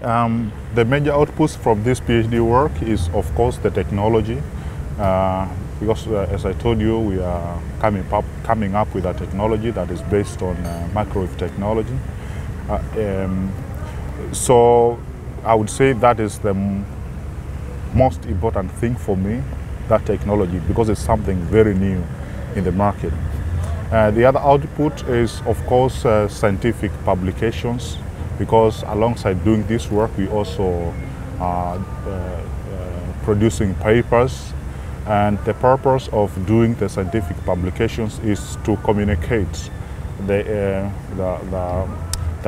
The major outputs from this PhD work is, of course, the technology. Because, as I told you, we are coming up with a technology that is based on microwave technology. So I would say that is the most important thing for me, that technology, because it's something very new in the market. The other output is, of course, scientific publications, because alongside doing this work, we also are producing papers. And the purpose of doing the scientific publications is to communicate the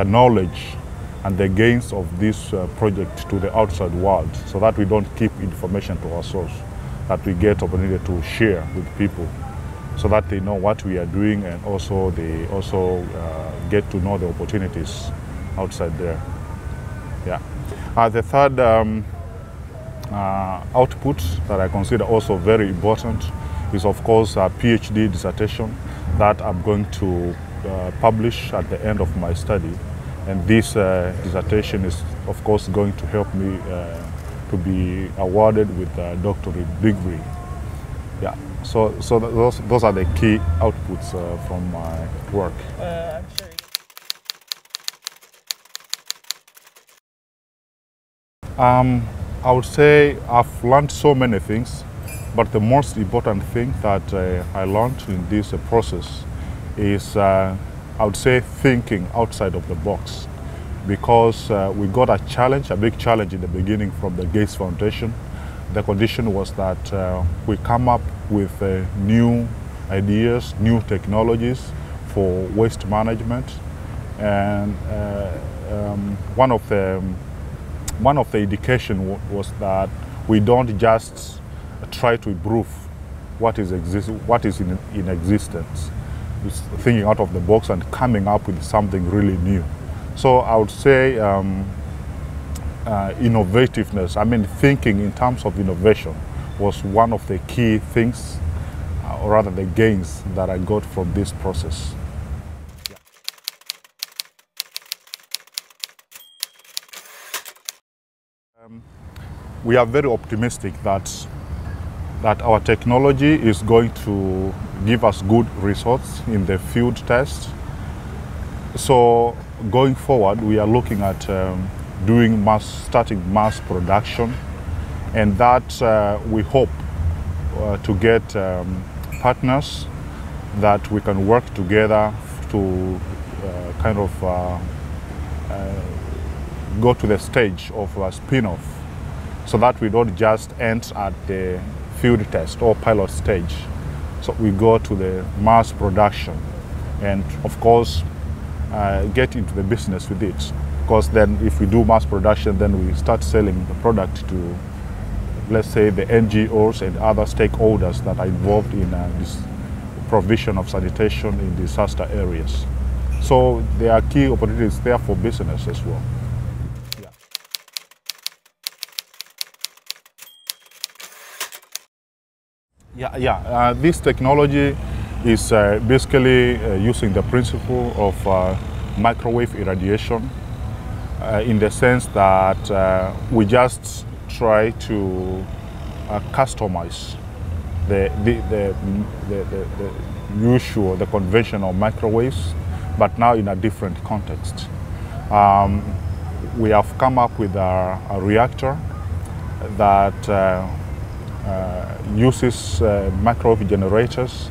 knowledge and the gains of this project to the outside world, so that we don't keep information to ourselves, that we get opportunity to share with people, so that they know what we are doing, and also they also get to know the opportunities outside there. Yeah. The third output that I consider also very important is, of course, a PhD dissertation that I'm going to publish at the end of my study. And this dissertation is, of course, going to help me to be awarded with a doctorate degree. Yeah. So those are the key outputs from my work. I'm sure. I would say I've learned so many things, but the most important thing that I learned in this process is, I would say, thinking outside of the box. Because we got a challenge, a big challenge in the beginning from the Gates Foundation. The condition was that we come up with new ideas, new technologies for waste management. And one of the indication was that we don't just try to improve what is in existence. It's thinking out of the box and coming up with something really new. So I would say innovativeness, I mean thinking in terms of innovation, was one of the key things, or rather the gains that I got from this process. We are very optimistic that our technology is going to give us good results in the field test. So going forward, we are looking at starting mass production, and that we hope to get partners that we can work together to kind of go to the stage of a spin-off, so that we don't just end at the field test or pilot stage. So we go to the mass production, and of course get into the business with it. Because then if we do mass production, then we start selling the product to, let's say, the NGOs and other stakeholders that are involved in this provision of sanitation in disaster areas. So there are key opportunities there for business as well. This technology is basically using the principle of microwave irradiation, in the sense that we just try to customize the usual, the conventional microwaves, but now in a different context. We have come up with a reactor that uses microwave generators,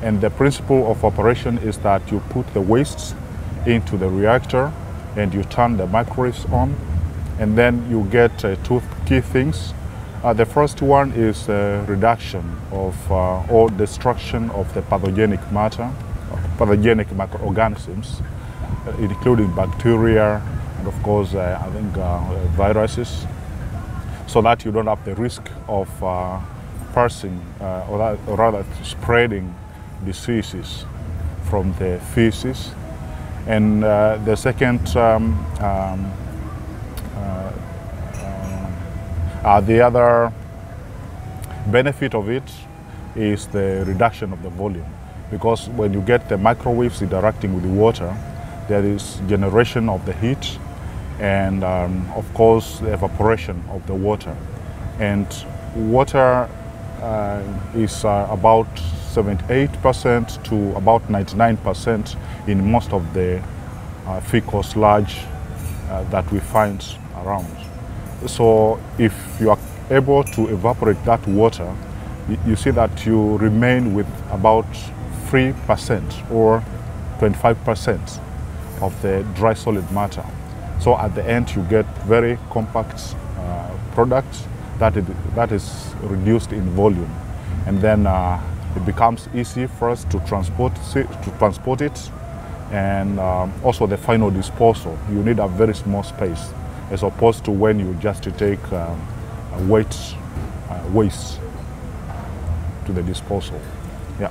and the principle of operation is that you put the wastes into the reactor and you turn the microwaves on, and then you get two key things. The first one is reduction of or destruction of the pathogenic matter, pathogenic microorganisms, including bacteria and, of course, I think viruses, so that you don't have the risk of passing or rather spreading diseases from the feces. And the second, the other benefit of it is the reduction of the volume, because when you get the microwaves interacting with the water, there is generation of the heat, and of course the evaporation of the water. And water is about 78% to about 99% in most of the fecal sludge that we find around. So if you are able to evaporate that water, you see that you remain with about 3% or 25% of the dry solid matter. So at the end you get very compact product that is reduced in volume, and then it becomes easy for us to transport it, and also the final disposal. You need a very small space, as opposed to when you just take waste to the disposal. Yeah.